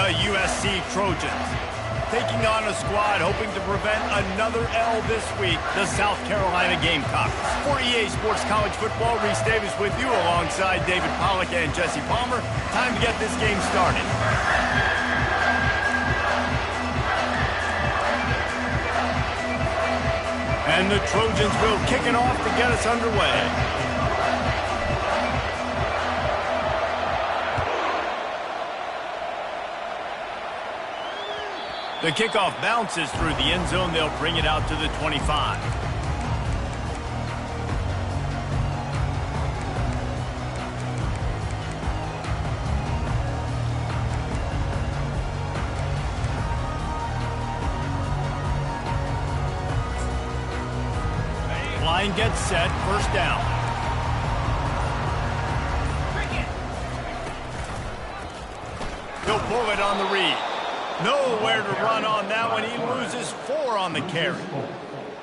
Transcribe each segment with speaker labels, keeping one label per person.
Speaker 1: The USC Trojans, taking on a squad hoping to prevent another L this week, the South Carolina Gamecocks. For EA Sports College Football, Reese Davis with you alongside David Pollack and Jesse Palmer. Time to get this game started. And the Trojans will kick it off to get us underway. The kickoff bounces through the end zone. They'll bring it out to the 25. Line gets set, first down. He'll pull it on the read. Nowhere to run on that one. He loses 4 on the carry.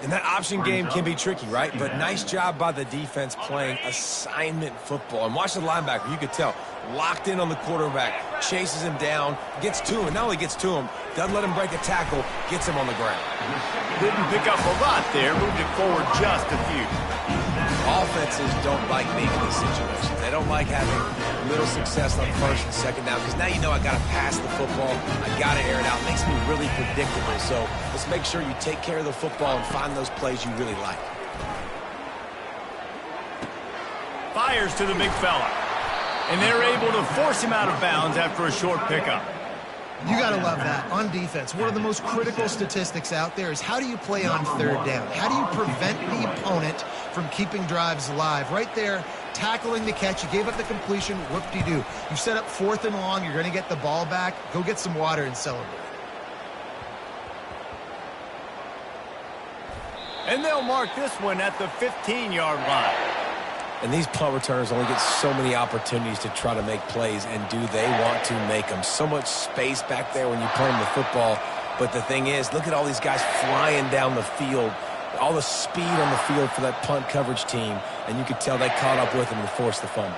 Speaker 2: And that option game can be tricky, right? But nice job by the defense playing assignment football. And watch the linebacker. You could tell. Locked in on the quarterback. Chases him down. Gets to him. And not only gets to him, doesn't let him break a tackle. Gets him on the ground.
Speaker 1: Didn't pick up a lot there. Moved it forward just a few.
Speaker 2: Offenses don't like being in this situation. They don't like having little success on first and second down because now you know I got to pass the football. I got to air it out. It makes me really predictable. So let's make sure you take care of the football and find those plays you really like.
Speaker 1: Fires to the big fella. And they're able to force him out of bounds after a short pickup.
Speaker 3: You got to love that. On defense, one of the most critical statistics out there is how do you play on third down? How do you prevent the opponent from keeping drives alive? Right there, tackling the catch. You gave up the completion. Whoop-de-doo. You set up 4th and long. You're going to get the ball back. Go get some water and celebrate.
Speaker 1: And they'll mark this one at the 15-yard line.
Speaker 2: And these punt returners only get so many opportunities to try to make plays, and do they want to make them? So much space back there when you punt them the football. But the thing is, look at all these guys flying down the field, all the speed on the field for that punt coverage team, and you could tell they caught up with them and forced the fumble.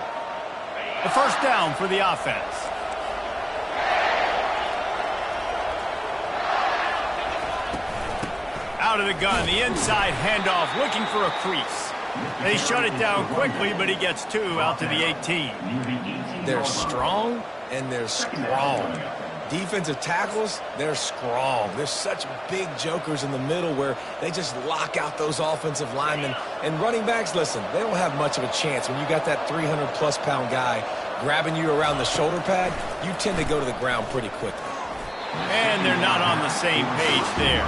Speaker 1: The first down for the offense. Out of the gun, the inside handoff, looking for a crease. They shut it down quickly, but he gets 2 out to the 18.
Speaker 2: They're strong and they're strong. Defensive tackles, they're strong. There's such big jokers in the middle where they just lock out those offensive linemen. And running backs, listen, they don't have much of a chance. When you got that 300-plus pound guy grabbing you around the shoulder pad, you tend to go to the ground pretty quickly.
Speaker 1: And they're not on the same page there.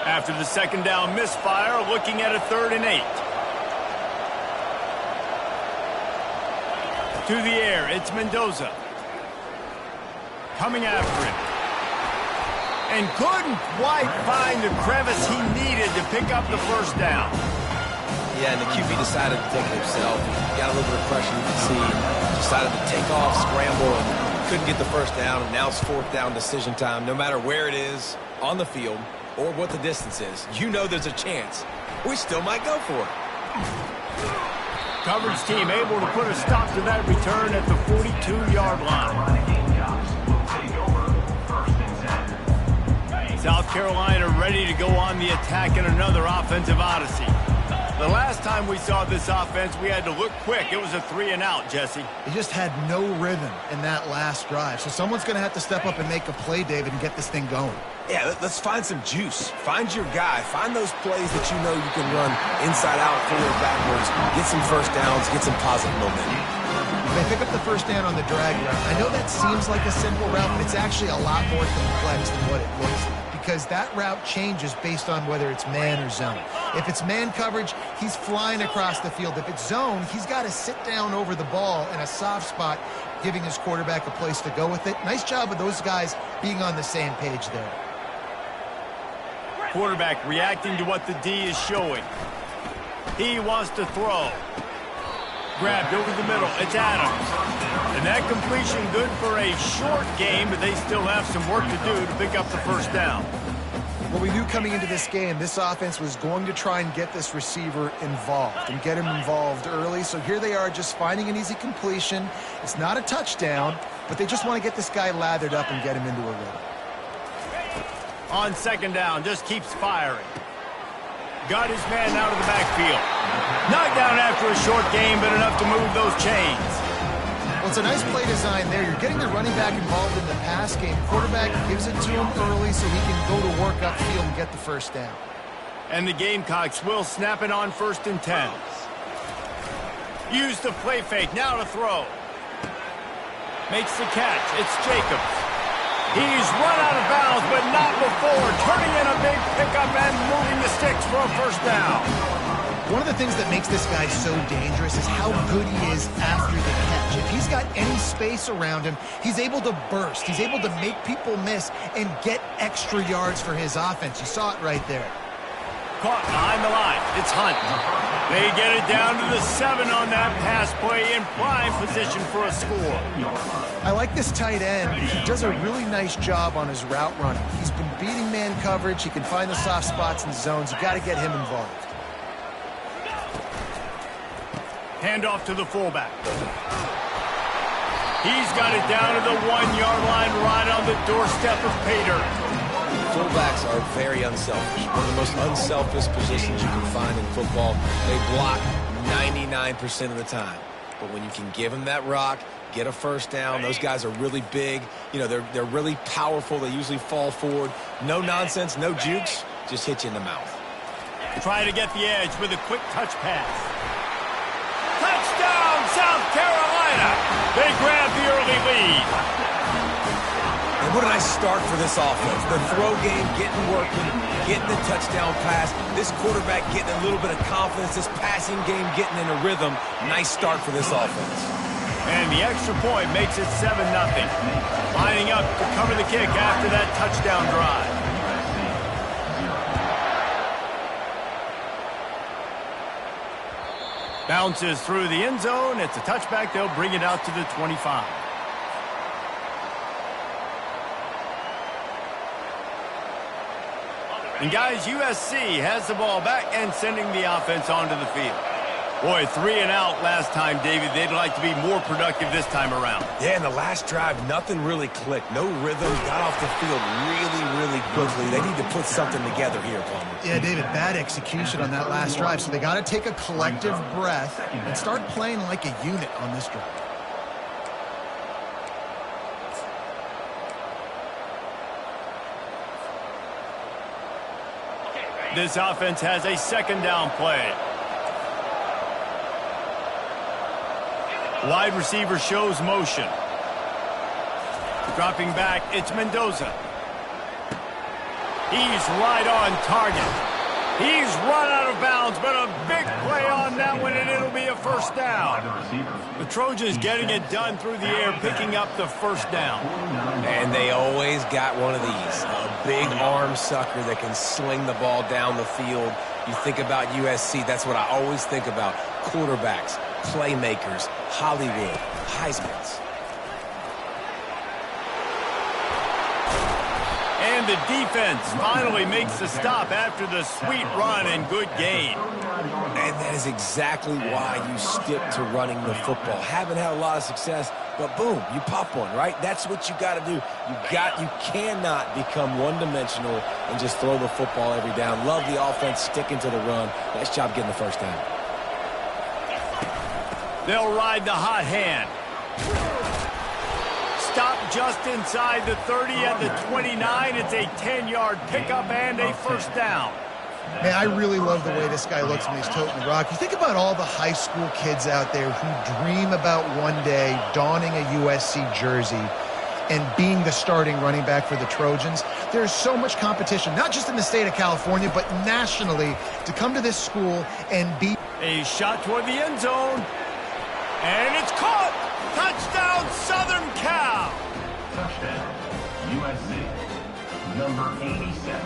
Speaker 1: After the second down misfire, looking at a 3rd and 8. To the air, it's Mendoza. Coming after him. And couldn't quite find the crevice he needed to pick up the first down.
Speaker 2: Yeah, and the QB decided to take it himself. He got a little bit of pressure, you can see. Decided to take off, scramble, and couldn't get the first down. And now it's 4th down decision time. No matter where it is on the field or what the distance is, you know there's a chance. We still might go for it.
Speaker 1: Coverage team able to put a stop to that return at the 42-yard line. South Carolina ready to go on the attack in another offensive odyssey. The last time we saw this offense, we had to look quick. It was a 3-and-out, Jesse.
Speaker 3: He just had no rhythm in that last drive. So someone's going to have to step up and make a play, David, and get this thing going.
Speaker 2: Yeah, let's find some juice. Find your guy. Find those plays that you know you can run inside out, forward, backwards. Get some first downs. Get some positive momentum.
Speaker 3: They pick up the first down on the drag route. I know that seems like a simple route, but it's actually a lot more complex than what it looks like, because that route changes based on whether it's man or zone. If it's man coverage, he's flying across the field. If it's zone, he's got to sit down over the ball in a soft spot, giving his quarterback a place to go with it. Nice job of those guys being on the same page there.
Speaker 1: Quarterback reacting to what the D is showing. He wants to throw. Grabbed over the middle. It's Adams. And that completion good for a short game, but they still have some work to do to pick up the first down.
Speaker 3: Well, we knew coming into this game, this offense was going to try and get this receiver involved and get him involved early. So here they are just finding an easy completion. It's not a touchdown, but they just want to get this guy lathered up and get him into a rhythm.
Speaker 1: On second down, just keeps firing. Got his man out of the backfield. Knocked down after a short game, but enough to move those chains.
Speaker 3: Well, it's a nice play design there. You're getting the running back involved in the pass game. Quarterback gives it to him early so he can go to work upfield and get the first down.
Speaker 1: And the Gamecocks will snap it on 1st and 10. Use the play fake, now to throw. Makes the catch, it's Jacobs. He's run out of bounds, but not before. Turning in a big pickup and moving the sticks for a first down.
Speaker 3: One of the things that makes this guy so dangerous is how good he is after the catch. If he's got any space around him, he's able to burst. He's able to make people miss and get extra yards for his offense. You saw it right there.
Speaker 1: Caught behind the line. It's Hunt. They get it down to the 7 on that pass play in prime position for a score.
Speaker 3: I like this tight end. He does a really nice job on his route running. He's been beating man coverage. He can find the soft spots and zones. You got to get him involved.
Speaker 1: Handoff to the fullback. He's got it down to the 1-yard line right on the doorstep of Pater.
Speaker 2: Fullbacks are very unselfish. One of the most unselfish positions you can find in football. They block 99% of the time. But when you can give them that rock, get a first down, those guys are really big. You know, they're really powerful. They usually fall forward. No nonsense, no jukes, just hit you in the mouth.
Speaker 1: Trying to get the edge with a quick touch pass. Touchdown, South Carolina! They grab the early lead.
Speaker 2: And what a nice start for this offense. The throw game getting working, getting the touchdown pass. This quarterback getting a little bit of confidence. This passing game getting in a rhythm. Nice start for this offense.
Speaker 1: And the extra point makes it 7-0. Lining up to cover the kick after that touchdown drive. Bounces through the end zone. It's a touchback. They'll bring it out to the 25. And guys, USC has the ball back and sending the offense onto the field. Boy, 3 and out last time, David. They'd like to be more productive this time around.
Speaker 2: Yeah, in the last drive, nothing really clicked. No rhythm. Got off the field really quickly. They need to put something together here, Palmer.
Speaker 3: Yeah, David, bad execution on that last drive. So they got to take a collective breath and start playing like a unit on this drive.
Speaker 1: This offense has a second down play. Wide receiver shows motion. Dropping back, it's Mendoza. He's right on target. He's run out of bounds, but a big play on that one, and it'll be a first down. The Trojans getting it done through the air, picking up the first down.
Speaker 2: And they always got one of these. A big arm sucker that can sling the ball down the field. You think about USC, that's what I always think about. Quarterbacks, playmakers, Hollywood, Heismans.
Speaker 1: And the defense finally makes the stop after the sweet run and good gain.
Speaker 2: And that is exactly why you stick to running the football. Haven't had a lot of success, but boom, you pop one, right? That's what you got to do. You cannot become one-dimensional and just throw the football every down. Love the offense sticking to the run. Nice job getting the first down.
Speaker 1: They'll ride the hot hand. Stop just inside the 30 at the 29. It's a 10-yard pickup and a first down.
Speaker 3: Man, I really love the way this guy looks when he's toting the rock. You think about all the high school kids out there who dream about one day donning a USC jersey and being the starting running back for the Trojans. There's so much competition, not just in the state of California, but nationally, to come to this school and be...
Speaker 1: A shot toward the end zone. And it's caught! Touchdown, Southern Cal!
Speaker 4: Touchdown, USC, number 87,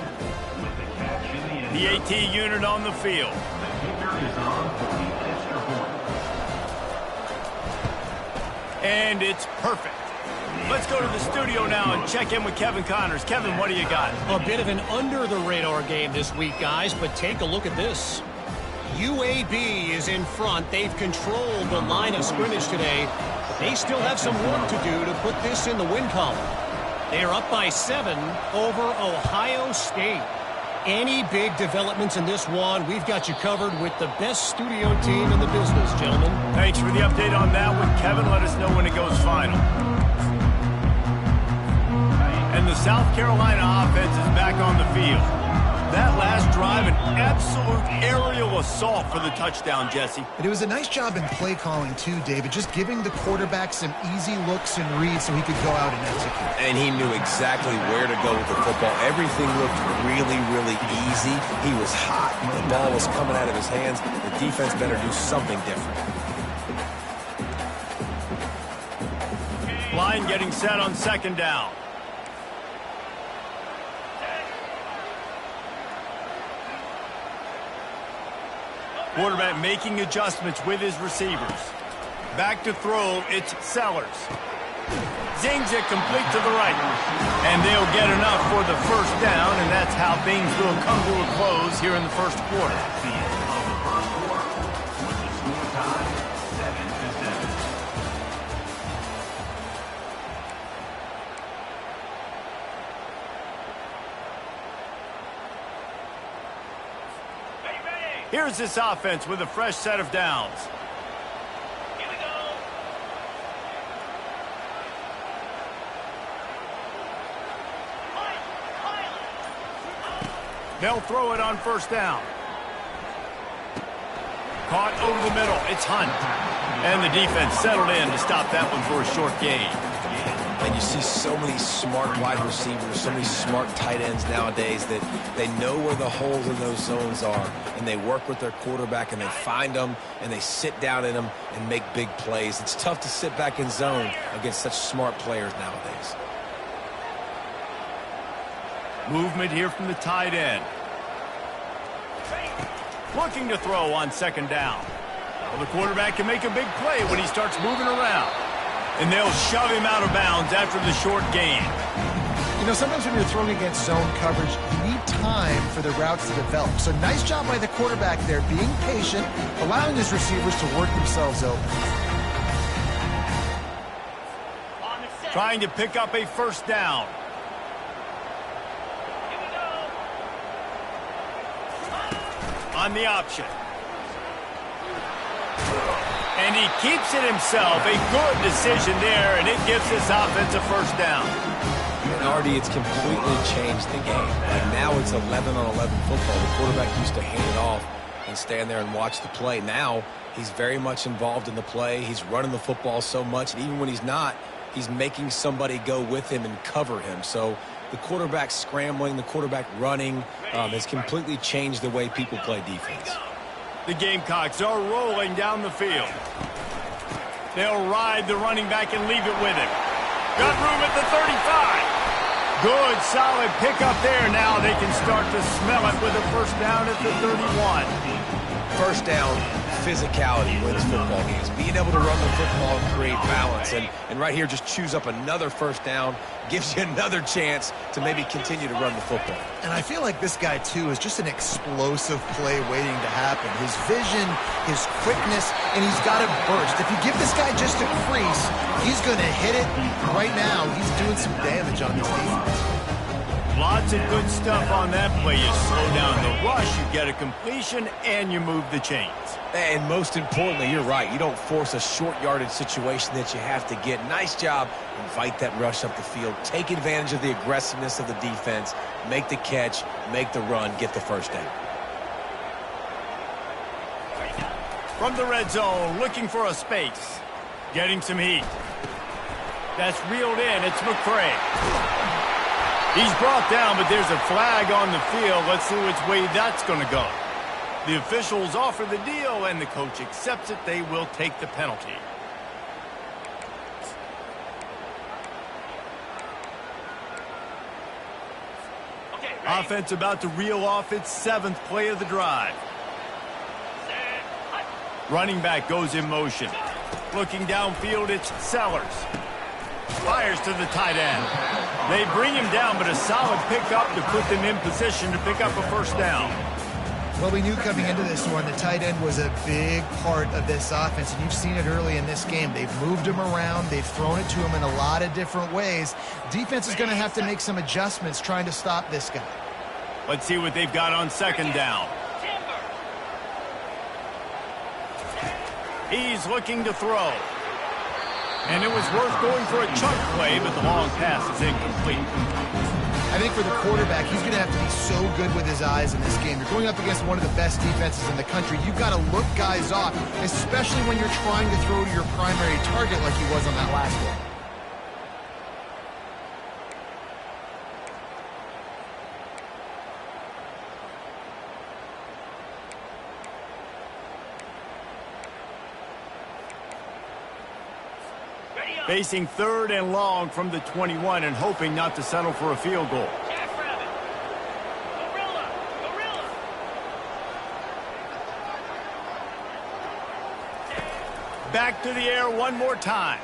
Speaker 4: with the catch in the end zone.
Speaker 1: The AT unit on the field.
Speaker 4: The kicker is on for the extra point.
Speaker 1: And it's perfect. Let's go to the studio now and check in with Kevin Connors. Kevin, what do you got?
Speaker 5: A bit of an under-the-radar game this week, guys, but take a look at this. UAB is in front. They've controlled the line of scrimmage today. But they still have some work to do to put this in the win column. They are up by 7 over Ohio State. Any big developments in this one, we've got you covered with the best studio team in the business, gentlemen.
Speaker 1: Thanks for the update on that one, Kevin. Let us know when it goes final. And the South Carolina offense is back on the field. That last drive, an absolute aerial assault for the touchdown, Jesse.
Speaker 3: And it was a nice job in play calling, too, David, just giving the quarterback some easy looks and reads so he could go out and execute.
Speaker 2: And he knew exactly where to go with the football. Everything looked really, really easy. He was hot. The ball was coming out of his hands. The defense better do something different.
Speaker 1: Line getting set on second down. Quarterback making adjustments with his receivers. Back to throw, it's Sellers. Zings it complete to the right. And they'll get enough for the first down, and that's how things will come to a close here in the first quarter. Here's this offense with a fresh set of downs. Here we go. They'll throw it on first down. Caught over the middle. It's Hunt. And the defense settled in to stop that one for a short gain.
Speaker 2: And you see so many smart wide receivers, so many smart tight ends nowadays that they know where the holes in those zones are, and they work with their quarterback, and they find them, and they sit down in them and make big plays. It's tough to sit back in zone against such smart players nowadays.
Speaker 1: Movement here from the tight end. Looking to throw on second down. Well, the quarterback can make a big play when he starts moving around. And they'll shove him out of bounds after the short gain.
Speaker 3: You know, sometimes when you're throwing against zone coverage, you need time for the routes to develop. So nice job by the quarterback there, being patient, allowing his receivers to work themselves open.
Speaker 1: Trying to pick up a first down. On the option. And he keeps it himself. A good decision there, and it gives this offense a first down.
Speaker 2: And Artie, it's completely changed the game. Like now it's 11-on-11 football. The quarterback used to hand it off and stand there and watch the play. Now he's very much involved in the play. He's running the football so much, and even when he's not, he's making somebody go with him and cover him. So the quarterback scrambling, the quarterback running has completely changed the way people play defense.
Speaker 1: The Gamecocks are rolling down the field. They'll ride the running back and leave it with him. Got room at the 35. Good, solid pickup there. Now they can start to smell it with a first down at the 31.
Speaker 2: First down, physicality wins football games. Being able to run the football and create balance. And right here, just choose up another first down, gives you another chance to maybe continue to run the football.
Speaker 3: And I feel like this guy, too, is just an explosive play waiting to happen. His vision, his quickness, and he's got a burst. If you give this guy just a crease, he's going to hit it. Right now, he's doing some damage on this defense.
Speaker 1: Lots of good stuff on that play. You slow down the rush, you get a completion, and you move the chains.
Speaker 2: And most importantly, you're right. You don't force a short yardage situation that you have to get. Nice job. Invite that rush up the field. Take advantage of the aggressiveness of the defense. Make the catch. Make the run. Get the first down.
Speaker 1: From the red zone, looking for a space. Getting some heat. That's reeled in. It's McCray. He's brought down, but there's a flag on the field. Let's see which way that's going to go. The officials offer the deal, and the coach accepts it. They will take the penalty. Offense about to reel off its 7th play of the drive. Running back goes in motion. Looking downfield, it's Sellers. Fires to the tight end. They bring him down, but a solid pickup to put them in position to pick up a first down.
Speaker 3: Well, we knew coming into this one the tight end was a big part of this offense, and you've seen it early in this game. They've moved him around. They've thrown it to him in a lot of different ways. Defense is going to have to make some adjustments trying to stop this guy.
Speaker 1: Let's see what they've got on second down. He's looking to throw. And it was worth going for a chunk play, but the long pass is incomplete.
Speaker 3: I think for the quarterback, he's going to have to be so good with his eyes in this game. You're going up against one of the best defenses in the country. You've got to look guys off, especially when you're trying to throw to your primary target like he was on that last one.
Speaker 1: Facing third and long from the 21 and hoping not to settle for a field goal. Back to the air one more time.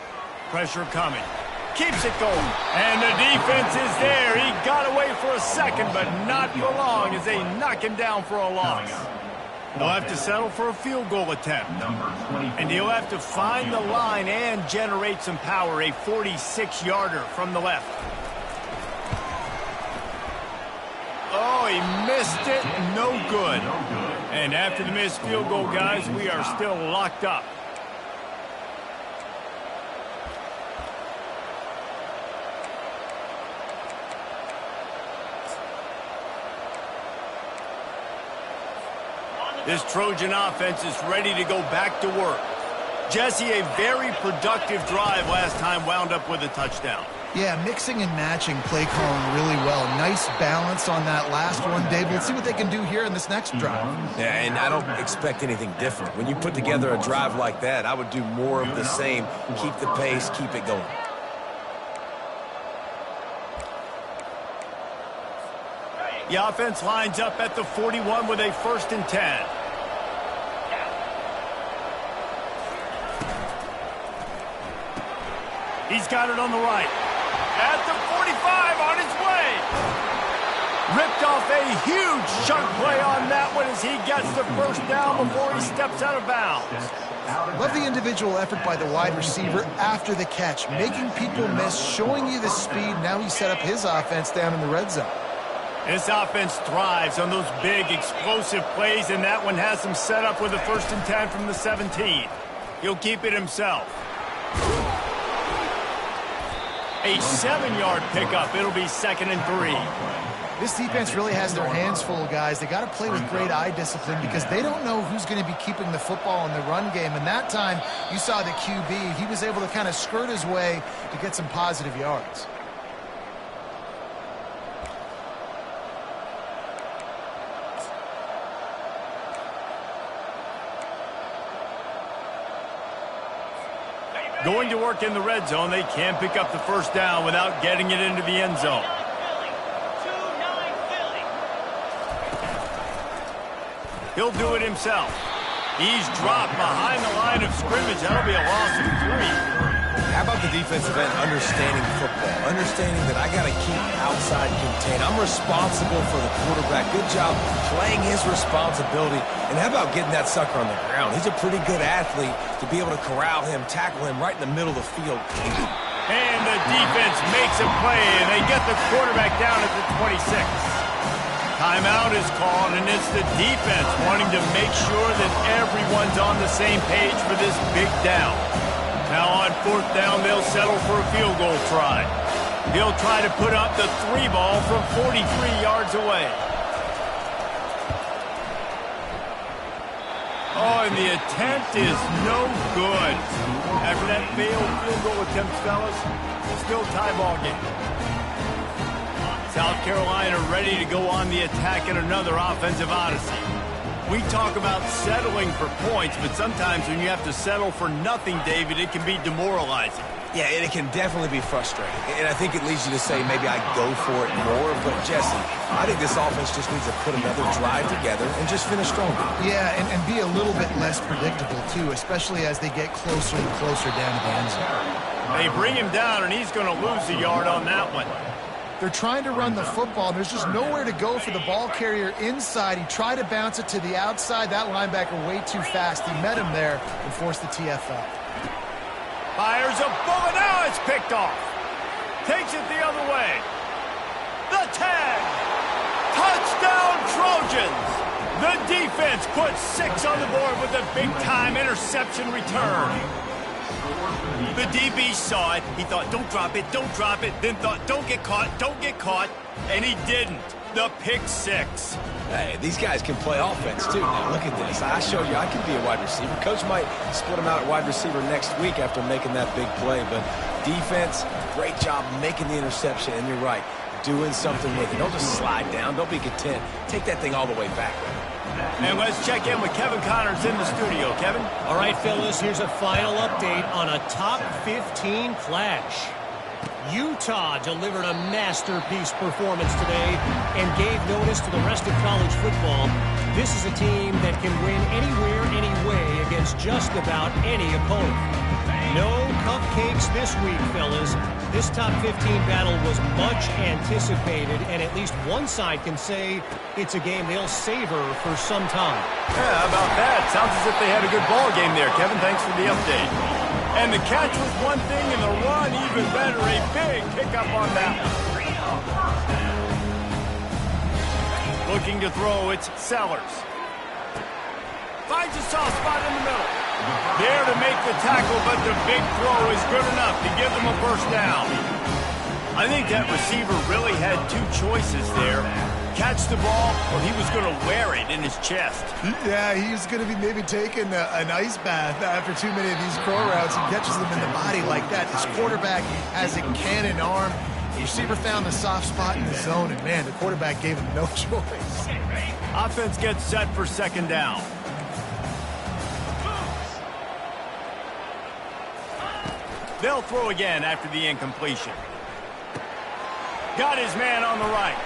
Speaker 1: Pressure coming. Keeps it going. And the defense is there. He got away for a second, but not for long as they knock him down for a loss. They'll have to settle for a field goal attempt. And he'll have to find the line and generate some power. A 46-yarder from the left. Oh, he missed it. No good. And after the missed field goal, guys, we are still locked up. This Trojan offense is ready to go back to work. Jesse, a very productive drive last time, wound up with a touchdown.
Speaker 3: Yeah, mixing and matching play calling really well. Nice balance on that last one, Dave. Let's see what they can do here in this next drive.
Speaker 2: Yeah, and I don't expect anything different. When you put together a drive like that, I would do more of the same. Keep the pace, keep it going.
Speaker 1: The offense lines up at the 41 with a 1st and 10. He's got it on the right. At the 45, on his way. Ripped off a huge chunk play on that one as he gets the first down before he steps out of bounds.
Speaker 3: Love the individual effort by the wide receiver after the catch, making people miss, showing you the speed. Now he set up his offense down in the red zone.
Speaker 1: This offense thrives on those big, explosive plays, and that one has him set up with a 1st and 10 from the 17. He'll keep it himself. A 7-yard pickup. It'll be 2nd and 3.
Speaker 3: This defense really has their hands full, guys. They got to play with great eye discipline because they don't know who's going to be keeping the football in the run game. And that time, you saw the QB. He was able to kind of skirt his way to get some positive yards.
Speaker 1: Going to work in the red zone, they can pick up the first down without getting it into the end zone. He'll do it himself. He's dropped behind the line of scrimmage. That'll be a loss of 3.
Speaker 2: How about the defensive end understanding football, understanding that I got to keep outside contained. I'm responsible for the quarterback. Good job playing his responsibility. And how about getting that sucker on the ground? He's a pretty good athlete to be able to corral him, tackle him right in the middle of the field.
Speaker 1: And the defense makes a play, and they get the quarterback down at the 26. Timeout is called, and it's the defense wanting to make sure that everyone's on the same page for this big down. Now on 4th down, they'll settle for a field goal try. He'll try to put up the 3 ball from 43 yards away. Oh, and the attempt is no good. After that failed field goal attempt, fellas, still tie ball game. South Carolina ready to go on the attack in another offensive odyssey. We talk about settling for points, but sometimes when you have to settle for nothing, David, it can be demoralizing.
Speaker 2: Yeah, and it can definitely be frustrating. And I think it leads you to say maybe I go for it more. But, Jesse, I think this offense just needs to put another drive together and just finish stronger.
Speaker 3: Yeah, and be a little bit less predictable, too, especially as they get closer and closer down to the end zone.
Speaker 1: They bring him down, and he's going to lose a yard on that one.
Speaker 3: They're trying to run the football, and there's just nowhere to go for the ball carrier inside. He tried to bounce it to the outside. That linebacker way too fast. He met him there and forced the TFL.
Speaker 1: Fires a bullet. Now it's picked off. Takes it the other way. The tag. Touchdown Trojans. The defense puts 6 on the board with a big-time interception return. The DB saw it. He thought, don't drop it, don't drop it. Then thought, don't get caught, and he didn't. The pick 6.
Speaker 2: Hey, these guys can play offense, too. Now, look at this. I showed you I can be a wide receiver. Coach might split him out at wide receiver next week after making that big play. But defense, great job making the interception. And you're right, doing something with it. Don't just slide down. Don't be content. Take that thing all the way back.
Speaker 1: And let's check in with Kevin Connors in the studio. Kevin?
Speaker 5: All right, fellas, here's a final update on a top 15 clash. Utah delivered a masterpiece performance today and gave notice to the rest of college football. This is a team that can win anywhere, anyway against just about any opponent. No cupcakes this week, fellas. This top 15 battle was much anticipated, and at least one side can say it's a game they'll savor for some time.
Speaker 1: Yeah, how about that? Sounds as if they had a good ball game there, Kevin. Thanks for the update. And the catch was one thing, and the run even better. A big pickup on that one. Looking to throw, it's Sellers. Finds a soft spot in the middle. There to make the tackle, but the big throw is good enough to give them a first down. I think that receiver really had 2 choices there. Catch the ball, or he was going to wear it in his chest.
Speaker 3: Yeah, he's going to be maybe taking an ice bath after too many of these crow routes. He catches them in the body like that. This quarterback has a cannon arm. The receiver found the soft spot in the zone, and, man, the quarterback gave him no choice.
Speaker 1: Offense gets set for second down. They'll throw again after the incompletion. Got his man on the right.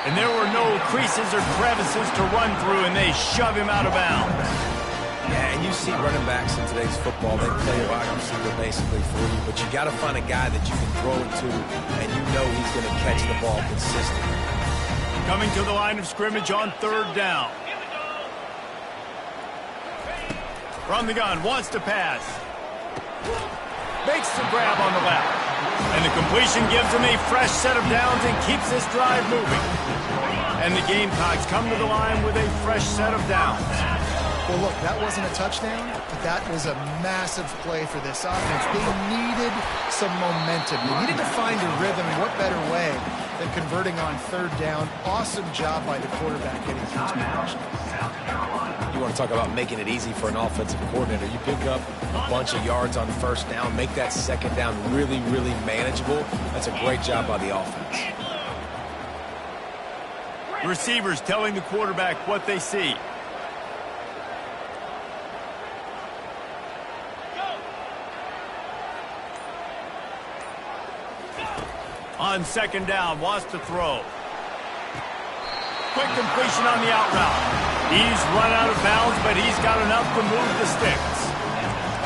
Speaker 1: And there were no creases or crevices to run through, and they shove him out of bounds.
Speaker 2: Yeah, and you see running backs in today's football, they play a wide receiver basically for you, but you got to find a guy that you can throw it to, and you know he's going to catch the ball consistently.
Speaker 1: Coming to the line of scrimmage on third down. From the gun, wants to pass. Makes the grab on the left. And the completion gives him a fresh set of downs and keeps this drive moving. And the Gamecocks come to the line with a fresh set of downs.
Speaker 3: Well, look, that wasn't a touchdown, but that was a massive play for this offense. They needed some momentum. They needed to find a rhythm, and what better way than converting on third down. Awesome job by the quarterback getting through his progression.
Speaker 2: You want to talk about making it easy for an offensive coordinator. You pick up a bunch of yards on first down, make that second down really, really manageable. That's a great job by the offense.
Speaker 1: Receivers telling the quarterback what they see. On second down, wants to throw. Quick completion on the out route. He's run out of bounds, but he's got enough to move the sticks.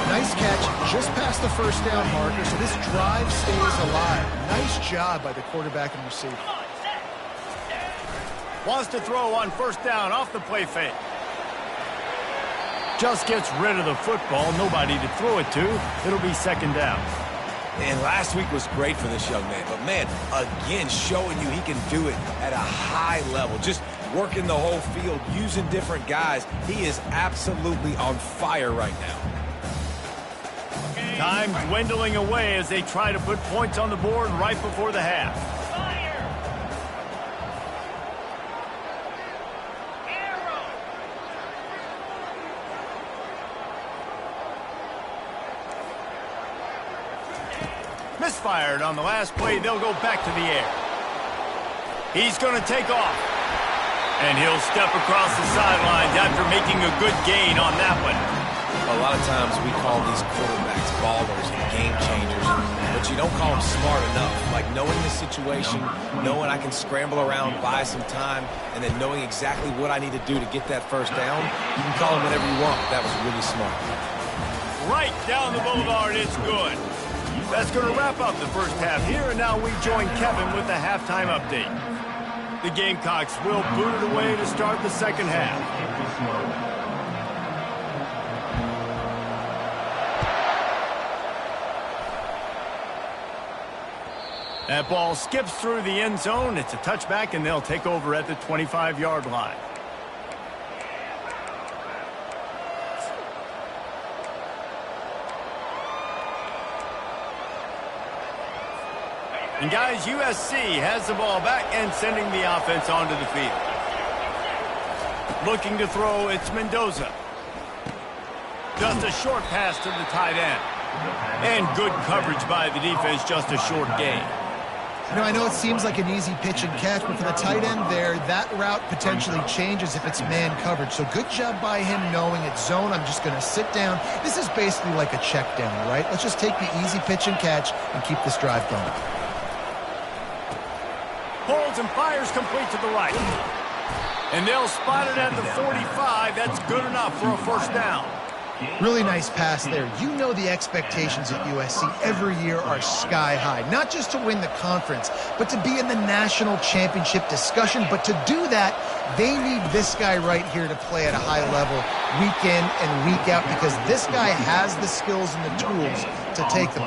Speaker 3: Nice catch just past the first down marker, so this drive stays alive. Nice job by the quarterback and receiver.
Speaker 1: Wants to throw on first down off the play fake. Just gets rid of the football. Nobody to throw it to. It'll be second down.
Speaker 2: And last week was great for this young man. But, man, again, showing you he can do it at a high level. Just working the whole field, using different guys. He is absolutely on fire right now.
Speaker 1: Time dwindling away as they try to put points on the board right before the half. Misfired on the last play. They'll go back to the air. He's going to take off. And he'll step across the sidelines after making a good gain on that one.
Speaker 2: A lot of times we call these quarterbacks ballers and game changers, but you don't call them smart enough. Like knowing the situation, knowing I can scramble around, buy some time, and then knowing exactly what I need to do to get that first down, you can call them whatever you want, but that was really smart.
Speaker 1: Right down the boulevard, it's good. That's going to wrap up the first half here, and now we join Kevin with the halftime update. The Gamecocks will boot it away to start the second half. That ball skips through the end zone. It's a touchback, and they'll take over at the 25-yard line. And guys, USC has the ball back and sending the offense onto the field. Looking to throw, it's Mendoza. Just a short pass to the tight end. And good coverage by the defense, just a short gain.
Speaker 3: You know, I know it seems like an easy pitch and catch, but for the tight end there, that route potentially changes if it's man coverage. So good job by him knowing it's zone. I'm just going to sit down. This is basically like a check down, right? Let's just take the easy pitch and catch and keep this drive going.
Speaker 1: Holds and fires complete to the right. And they'll spot it at the 45. That's good enough for a first down.
Speaker 3: Really nice pass there. You know the expectations at USC every year are sky high. Not just to win the conference, but to be in the national championship discussion. But to do that, they need this guy right here to play at a high level week in and week out, because this guy has the skills and the tools to take them.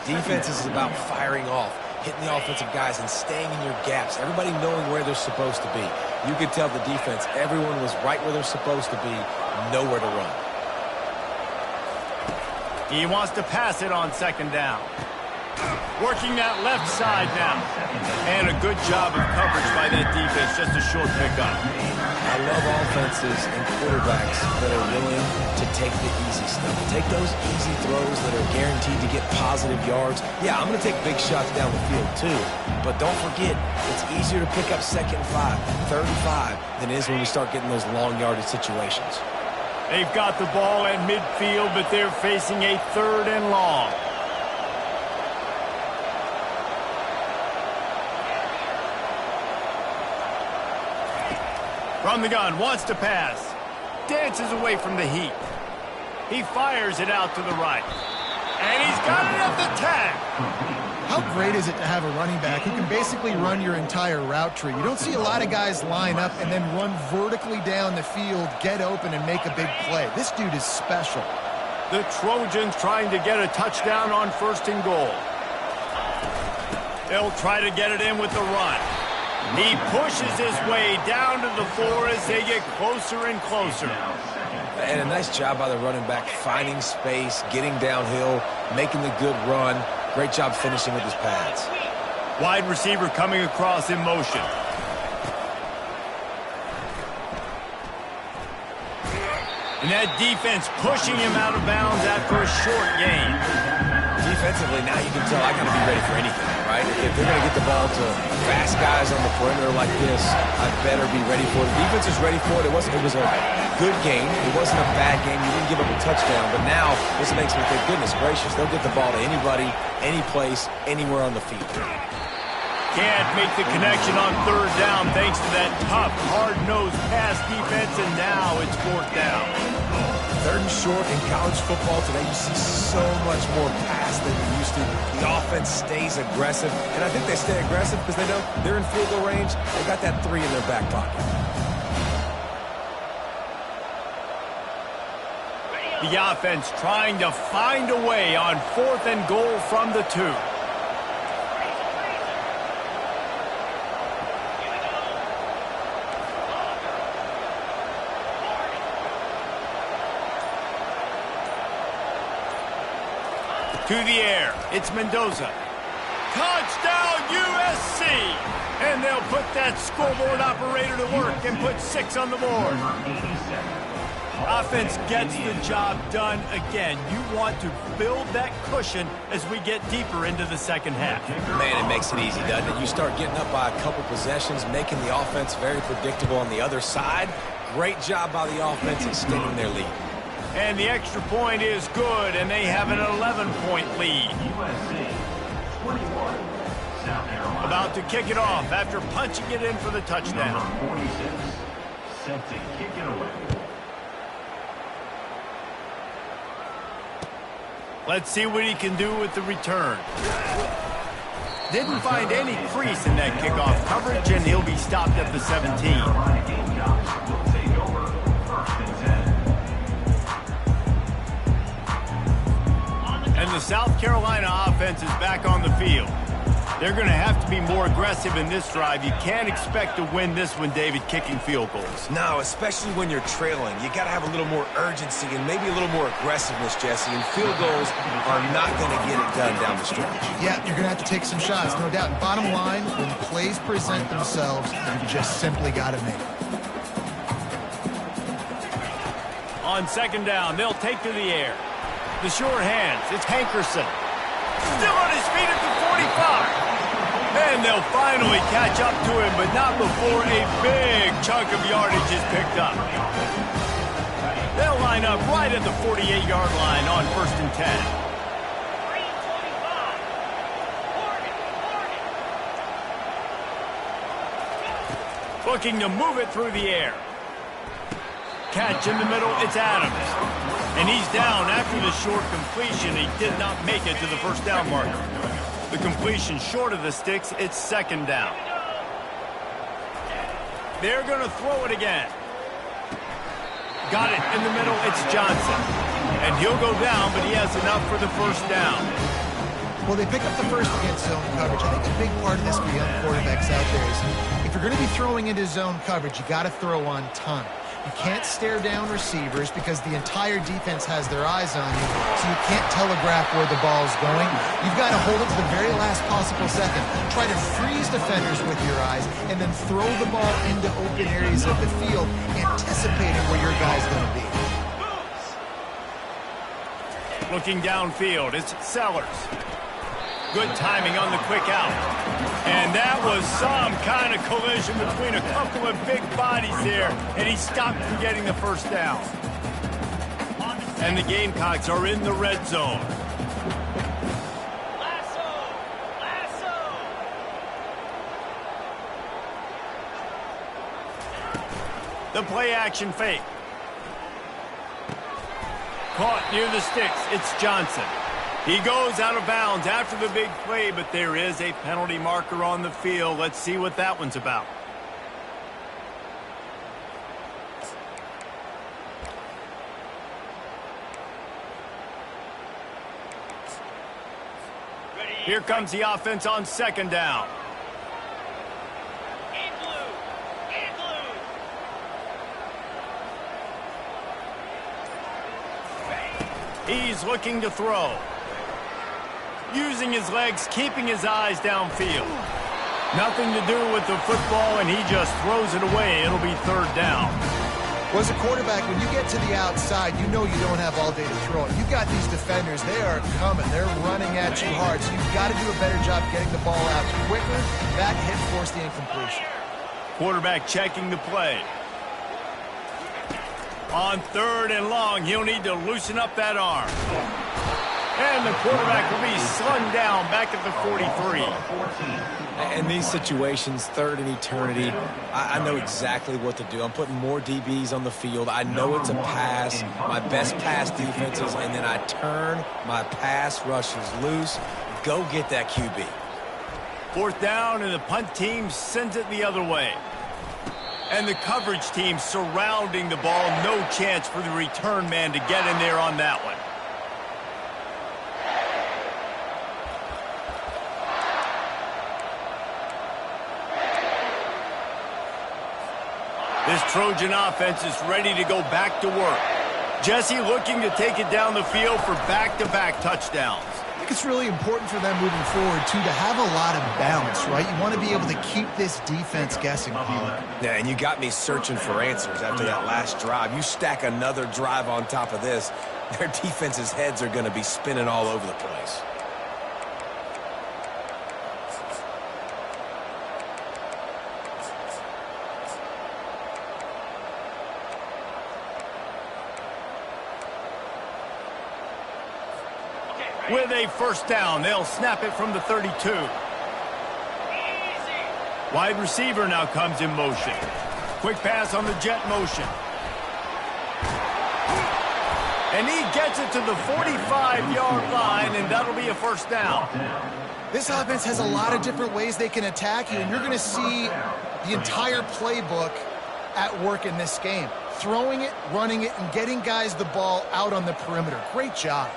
Speaker 2: Defense is about firing off, hitting the offensive guys and staying in your gaps. Everybody knowing where they're supposed to be. You could tell the defense, everyone was right where they're supposed to be, nowhere to run.
Speaker 1: He wants to pass it on second down. Working that left side now. And a good job of coverage by that defense, just a short pickup.
Speaker 2: I love offenses and quarterbacks that are willing to take the easy stuff. Take those easy throws that are guaranteed to get positive yards. Yeah, I'm going to take big shots down the field too. But don't forget, it's easier to pick up 2nd and 5, 3rd and 5 than it is when we start getting those long yardage situations.
Speaker 1: They've got the ball at midfield, but they're facing a 3rd and long. From the gun, wants to pass. Dances away from the heat. He fires it out to the right. And he's got it at the tag.
Speaker 3: How great is it to have a running back who can basically run your entire route tree? You don't see a lot of guys line up and then run vertically down the field, get open, and make a big play. This dude is special.
Speaker 1: The Trojans trying to get a touchdown on 1st and goal. They'll try to get it in with the run. He pushes his way down to the floor as they get closer and closer.
Speaker 2: And a nice job by the running back, finding space, getting downhill, making the good run. Great job finishing with his pads.
Speaker 1: Wide receiver coming across in motion. And that defense pushing him out of bounds after a short gain.
Speaker 2: Defensively, now you can tell I got to be ready for anything, right? If they're going to get the ball to fast guys on the perimeter like this, I better be ready for it. The defense is ready for it. It was a good game. It wasn't a bad game. You didn't give up a touchdown. But now this makes me think, goodness gracious, they'll get the ball to anybody, any place, anywhere on the field.
Speaker 1: Can't make the connection on 3rd down thanks to that tough, hard-nosed pass defense, and now it's 4th down.
Speaker 2: 3rd and short in college football today, you see so much more pass than you used to. The offense stays aggressive, and I think they stay aggressive because they know they're in field goal range. They got that 3 in their back pocket.
Speaker 1: The offense trying to find a way on 4th and goal from the 2. To the air, it's Mendoza. Touchdown USC! And they'll put that scoreboard operator to work and put 6 on the board. Offense gets the job done again. You want to build that cushion as we get deeper into the second half.
Speaker 2: Man, it makes it easy, doesn't it? You start getting up by a couple possessions, making the offense very predictable on the other side. Great job by the offense extending their lead.
Speaker 1: And the extra point is good, and they have an 11-point lead.
Speaker 4: USA 21, South Carolina.
Speaker 1: About to kick it off after punching it in for the touchdown.
Speaker 4: Number 46, set to kick it away.
Speaker 1: Let's see what he can do with the return. Didn't find any crease in that kickoff coverage, and he'll be stopped at the 17.
Speaker 4: Carolina Gamecocks will take over 1st and 10.
Speaker 1: And the South Carolina offense is back on the field. They're going to have to be more aggressive in this drive. You can't expect to win this one, David, kicking field goals.
Speaker 2: No, especially when you're trailing. You got to have a little more urgency and maybe a little more aggressiveness, Jesse. And field goals are not going to get it done down the stretch.
Speaker 3: Yeah, you're going to have to take some shots, no doubt. Bottom line, when plays present themselves, you just simply got to make it.
Speaker 1: On 2nd down, they'll take to the air. The sure hands, it's Hankerson. Still on his feet at the 45. And they'll finally catch up to him, but not before a big chunk of yardage is picked up. They'll line up right at the 48-yard line on 1st and 10. Looking to move it through the air. Catch in the middle, it's Adams. And he's down after the short completion. He did not make it to the 1st down marker. The completion short of the sticks, it's 2nd down. They're going to throw it again. Got it in the middle, it's Johnson. And he'll go down, but he has enough for the 1st down.
Speaker 3: Well, they pick up the first against zone coverage. I think a big part of this for young quarterbacks out there is if you're going to be throwing into zone coverage, you got to throw on time. You can't stare down receivers because the entire defense has their eyes on you, so you can't telegraph where the ball's going. You've got to hold it to the very last possible second. Try to freeze defenders with your eyes, and then throw the ball into open areas of the field, anticipating where your guy's going to be.
Speaker 1: Looking downfield, it's Sellers. Good timing on the quick out. And that was some kind of collision between a couple of big bodies there, and he stopped from getting the 1st down. And the Gamecocks are in the red zone. The play action fake. Caught near the sticks, it's Johnson. He goes out of bounds after the big play, but there is a penalty marker on the field. Let's see what that one's about. Here comes the offense on 2nd down. He's looking to throw. Using his legs, keeping his eyes downfield. Nothing to do with the football, and he just throws it away. It'll be 3rd down.
Speaker 3: Well, as a quarterback, when you get to the outside, you know you don't have all day to throw it. You've got these defenders. They are coming. They're running at you hard, so you've got to do a better job getting the ball out quicker. That hit forced the incompletion.
Speaker 1: Quarterback checking the play. On 3rd and long, he'll need to loosen up that arm. And the quarterback will be slung down back at the 43.
Speaker 2: In these situations, 3rd and eternity, I know exactly what to do. I'm putting more DBs on the field. I know it's a pass, my best pass defenses, and then I turn my pass rushers loose. Go get that QB.
Speaker 1: 4th down, and the punt team sends it the other way. And the coverage team surrounding the ball. No chance for the return man to get in there on that one. This Trojan offense is ready to go back to work. Jesse looking to take it down the field for back-to-back touchdowns.
Speaker 3: think it's really important for them moving forward, too, to have a lot of balance, right? You want to be able to keep this defense guessing.
Speaker 2: Yeah, and you got me searching for answers after that last drive. You stack another drive on top of this, their defense's heads are going to be spinning all over the place.
Speaker 1: With a first down, they'll snap it from the 32. Wide receiver now comes in motion. Quick pass on the jet motion. And he gets it to the 45-yard line, and that'll be a first down.
Speaker 3: This offense has a lot of different ways they can attack you, and you're going to see the entire playbook at work in this game. Throwing it, running it, and getting guys the ball out on the perimeter. Great job.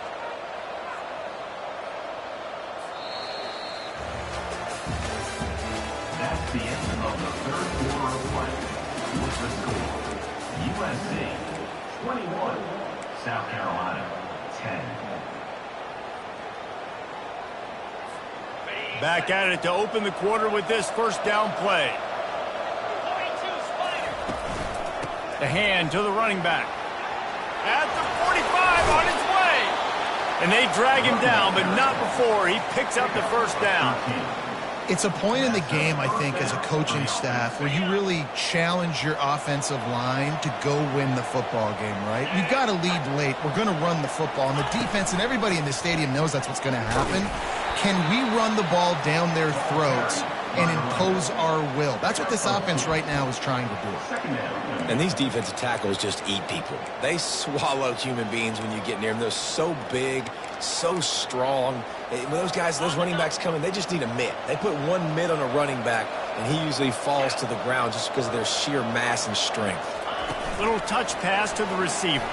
Speaker 4: That's the end of the third quarter of play. With the score, USC 21, South Carolina 10.
Speaker 1: Back at it to open the quarter with this first down play. The hand to the running back. At the 45 on his way. And they drag him down, but not before he picks up the first down.
Speaker 3: It's a point in the game, I think, as a coaching staff where you really challenge your offensive line to go win the football game, right? We've got to lead late. We're going to run the football. And the defense and everybody in the stadium knows that's what's going to happen. Can we run the ball down their throats and impose our will? That's what this offense right now is trying to do.
Speaker 2: And these defensive tackles just eat people. They swallow human beings when you get near them. They're so big, so strong. When those guys, those running backs come in, they just need a mitt. They put one mitt on a running back, and he usually falls to the ground just because of their sheer mass and strength.
Speaker 1: Little touch pass to the receiver.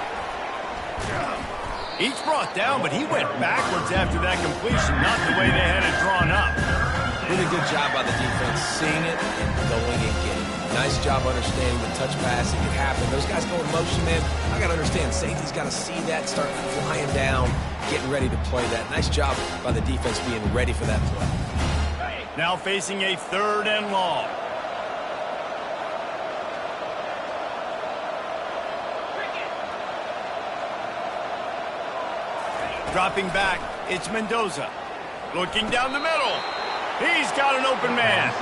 Speaker 1: Each brought down, but he went backwards after that completion, not the way they had it drawn up.
Speaker 2: Really good job by the defense, seeing it and going and getting it. Nice job understanding the touch pass. It could happen. Those guys go in motion, man. I got to understand, safety's got to see that, start flying down, getting ready to play that. Nice job by the defense being ready for that play.
Speaker 1: Now facing a third and long. Dropping back, it's Mendoza. Looking down the middle. He's got an open man.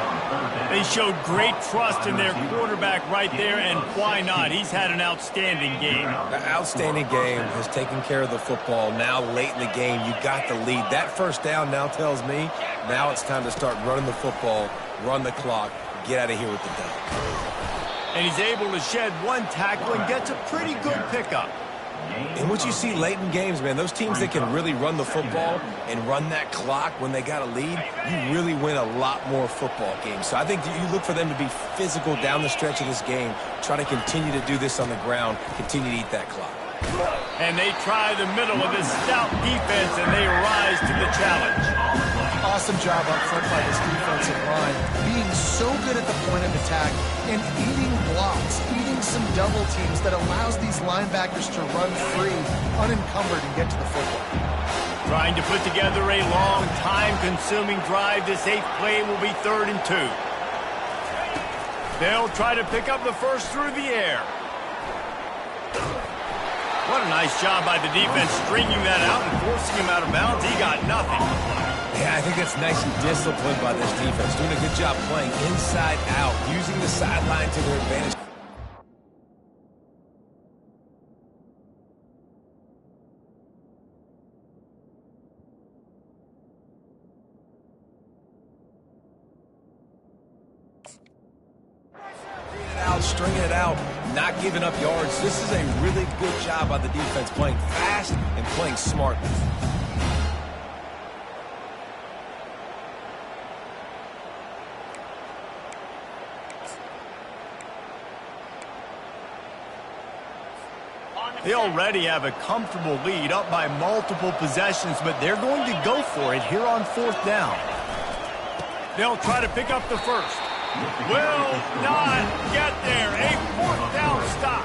Speaker 1: They showed great trust in their quarterback right there, and why not? He's had an outstanding game.
Speaker 2: The outstanding game has taken care of the football. Now, late in the game, you got the lead. That first down now tells me now it's time to start running the football, run the clock, get out of here with the dub.
Speaker 1: And he's able to shed one tackle and gets a pretty good pickup.
Speaker 2: And what you see late in games, man, those teams that can really run the football and run that clock when they got a lead, you really win a lot more football games. So I think that you look for them to be physical down the stretch of this game, try to continue to do this on the ground, continue to eat that clock.
Speaker 1: And they try the middle of this stout defense, and they rise to the challenge.
Speaker 3: Awesome job up front by this defensive line, being so good at the point of attack and eating blocks, eating some double teams that allows these linebackers to run free, unencumbered, and get to the football.
Speaker 1: Trying to put together a long, time-consuming drive. This 8th play will be 3rd and 2. They'll try to pick up the first through the air. What a nice job by the defense stringing that out and forcing him out of bounds. He got nothing.
Speaker 2: Yeah, I think that's nice and disciplined by this defense. Doing a good job playing inside out, using the sideline to their advantage. Stringing it out, not giving up yards. This is a really good job by the defense, playing fast and playing smartly.
Speaker 1: They already have a comfortable lead, up by multiple possessions, but they're going to go for it here on 4th down. They'll try to pick up the first. Will not get there. A fourth down stop.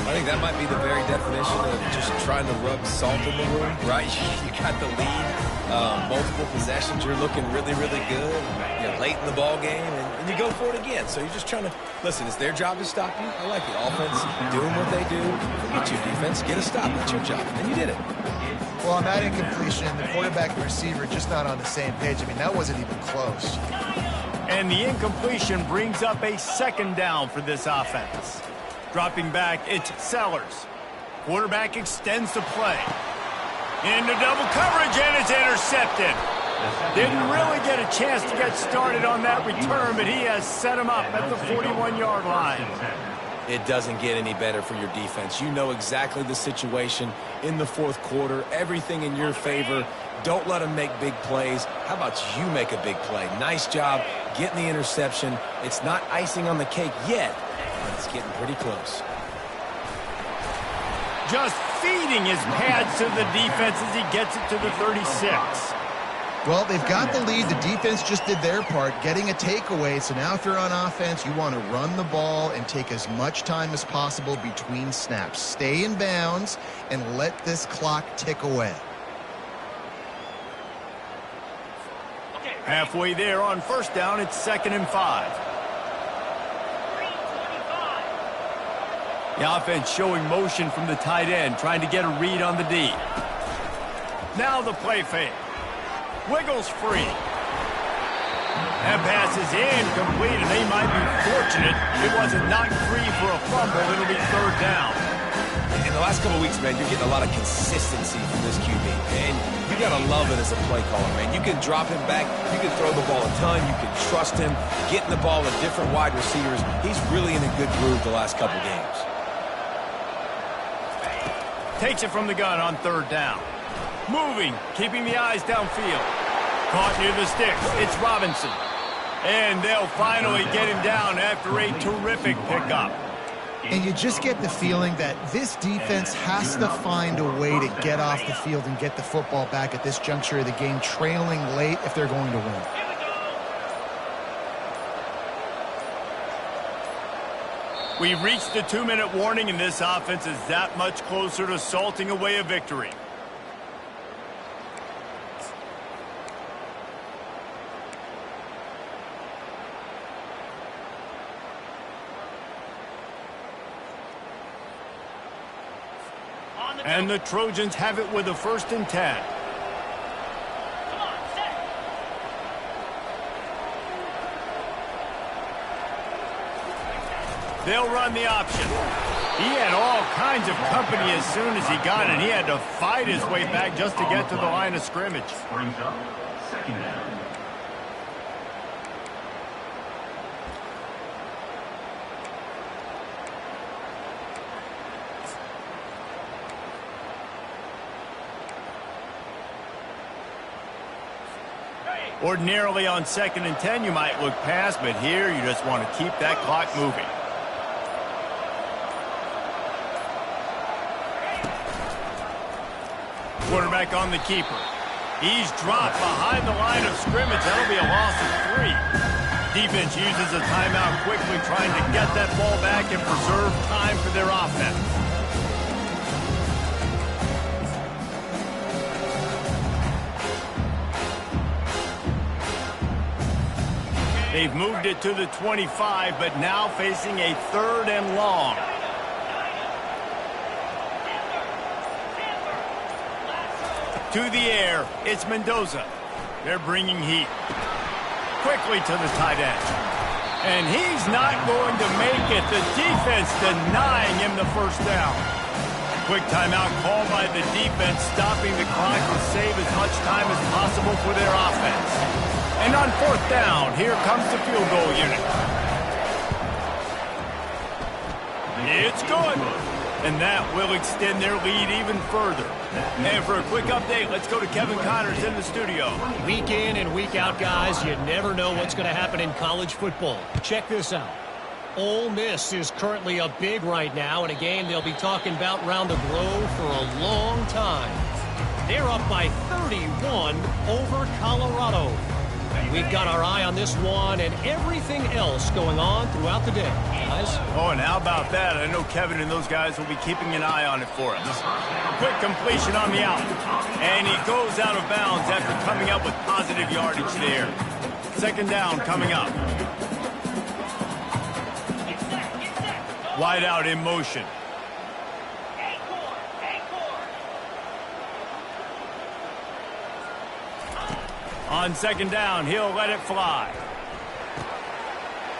Speaker 2: I think that might be the very definition of just trying to rub salt in the wound, right? You got the lead, multiple possessions, you're looking really, really good. You're late in the ball game, and you go for it again. So you're just trying to, listen, it's their job to stop you. I like it. Offense doing what they do. Forget your defense. Get a stop. That's your job. And you did it.
Speaker 3: Well, on that incompletion, the quarterback and receiver just not on the same page. I mean, that wasn't even close.
Speaker 1: And the incompletion brings up a second down for this offense. Dropping back, it's Sellers. Quarterback extends the play. Into double coverage, and it's intercepted. Didn't really get a chance to get started on that return, but he has set him up at the 41-yard line.
Speaker 2: It doesn't get any better for your defense. You know exactly the situation in the fourth quarter, everything in your favor. Don't let them make big plays. How about you make a big play? Nice job getting the interception. It's not icing on the cake yet, but it's getting pretty close.
Speaker 1: Just feeding his pads to the defense as he gets it to the 36.
Speaker 3: Well, they've got the lead. The defense just did their part, getting a takeaway. So now if you're on offense, you want to run the ball and take as much time as possible between snaps. Stay in bounds and let this clock tick away.
Speaker 1: Halfway there on first down, it's 2nd and 5. The offense showing motion from the tight end, trying to get a read on the D. Now the play fake. Wiggles free. That pass is incomplete, and they might be fortunate it wasn't knocked free for a fumble. It'll be 3rd down.
Speaker 2: In the last couple of weeks, man, you're getting a lot of consistency from this QB. And you got to love it as a play caller, man. You can drop him back. You can throw the ball a ton. You can trust him, getting the ball to different wide receivers. He's really in a good groove the last couple games.
Speaker 1: Takes it from the gun on 3rd down. Moving, keeping the eyes downfield. Caught near the sticks. It's Robinson. And they'll finally get him down after a terrific pickup.
Speaker 3: And you just get the feeling that this defense has to find a way to get off the field and get the football back at this juncture of the game, trailing late if they're going to win.
Speaker 1: We've reached the 2-minute warning, and this offense is that much closer to salting away a victory. And the Trojans have it with a 1st and 10. They'll run the option. He had all kinds of company as soon as he got it. He had to fight his way back just to get to the line of scrimmage.
Speaker 4: Brings up 2nd down.
Speaker 1: Ordinarily on 2nd and 10, you might look past, but here you just want to keep that clock moving. Quarterback on the keeper. He's dropped behind the line of scrimmage. That'll be a loss of 3. Defense uses a timeout quickly, trying to get that ball back and preserve time for their offense. They've moved it to the 25, but now facing a 3rd and long. To the air, it's Mendoza. They're bringing heat. Quickly to the tight end. And he's not going to make it. The defense denying him the 1st down. Quick timeout called by the defense, stopping the clock to save as much time as possible for their offense. And on 4th down, here comes the field goal unit. It's good. And that will extend their lead even further. And for a quick update, let's go to Kevin Connors in the studio.
Speaker 5: Week in and week out, guys, you never know what's going to happen in college football. Check this out. Ole Miss is currently up big right now in a game they'll be talking about round the globe for a long time. They're up by 31 over Colorado. We've got our eye on this one and everything else going on throughout the day. Guys?
Speaker 1: Oh, and how about that? I know Kevin and those guys will be keeping an eye on it for us. Quick completion on the out. And he goes out of bounds after coming up with positive yardage there. Second down coming up. Wide out in motion. On second down, he'll let it fly.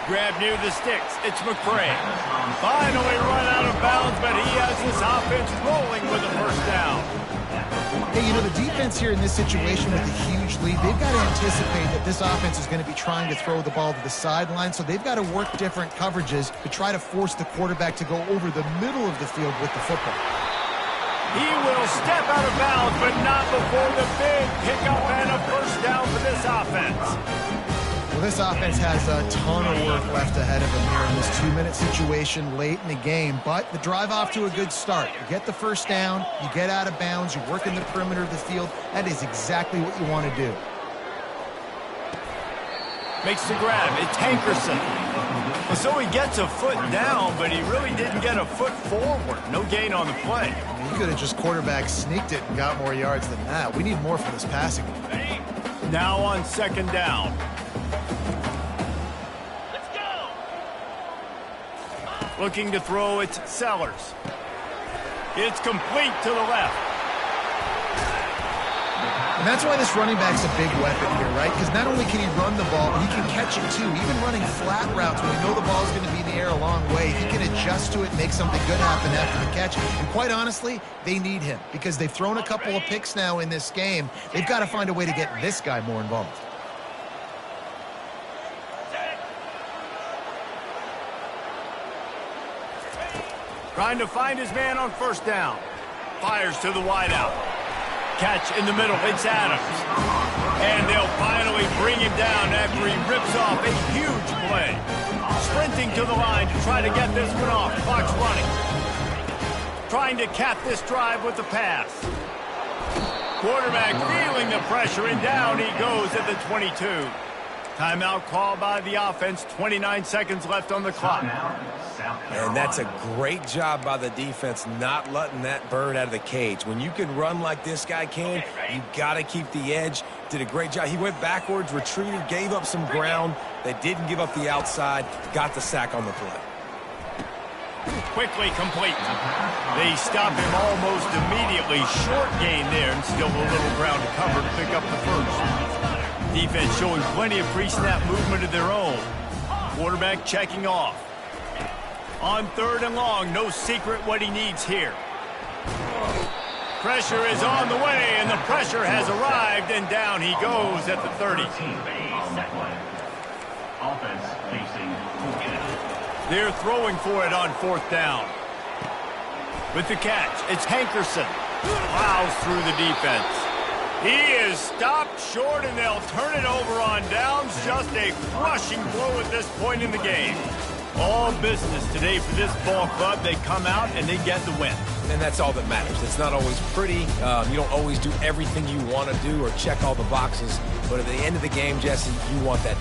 Speaker 1: Grab near the sticks. It's McCray. Finally run out of bounds, but he has this offense rolling with a first down.
Speaker 3: Hey, you know, the defense here in this situation with a huge lead, they've got to anticipate that this offense is going to be trying to throw the ball to the sideline, so they've got to work different coverages to try to force the quarterback to go over the middle of the field with the football.
Speaker 1: He will step out of bounds, but not before the big pickup and a first down for this offense.
Speaker 3: Well, this offense has a ton of work left ahead of them here in this 2-minute situation late in the game, but the drive off to a good start. You get the first down, you get out of bounds, you work in the perimeter of the field. That is exactly what you want to do.
Speaker 1: Makes the grab. It's Hankerson. Well, so he gets a foot down, but he really didn't get a foot forward. No gain on the play.
Speaker 3: He could have just quarterback sneaked it and got more yards than that. We need more from this passing game.
Speaker 1: Now on second down.
Speaker 6: Let's go.
Speaker 1: Looking to throw, it's Sellers. It's complete to the left.
Speaker 3: And that's why this running back's a big weapon here, right? Because not only can he run the ball, but he can catch it too. Even running flat routes when you know the ball's going to be in the air a long way, he can adjust to it and make something good happen after the catch. And quite honestly, they need him because they've thrown a couple of picks now in this game. They've got to find a way to get this guy more involved.
Speaker 1: Trying to find his man on first down. Fires to the wideout. Catch in the middle. It's Adams. And they'll finally bring him down after he rips off a huge play. Sprinting to the line to try to get this one off. Clock's running. Trying to cap this drive with the pass. Quarterback feeling the pressure, and down he goes at the 22. Timeout called by the offense. 29 seconds left on the clock.
Speaker 2: And that's a great job by the defense not letting that bird out of the cage. When you can run like this guy can, you got to keep the edge. Did a great job. He went backwards, retreated, gave up some ground. They didn't give up the outside, got the sack on the play.
Speaker 1: Quickly complete. They stop him almost immediately. Short gain there, and still a little ground to cover to pick up the first. Defense showing plenty of pre-snap movement of their own. Quarterback checking off. On third and long, no secret what he needs here. Pressure is on the way, and the pressure has arrived, and down he goes at the 30.
Speaker 4: Offense facing
Speaker 1: They're throwing for it on fourth down. With the catch, it's Hankerson. Plows through the defense. He is stopped short, and they'll turn it over on downs. Just a crushing blow at this point in the game. All business today for this ball club. They come out and they get the win.
Speaker 2: And that's all that matters. It's not always pretty. You don't always do everything you want to do or check all the boxes. But at the end of the game, Jesse, you want that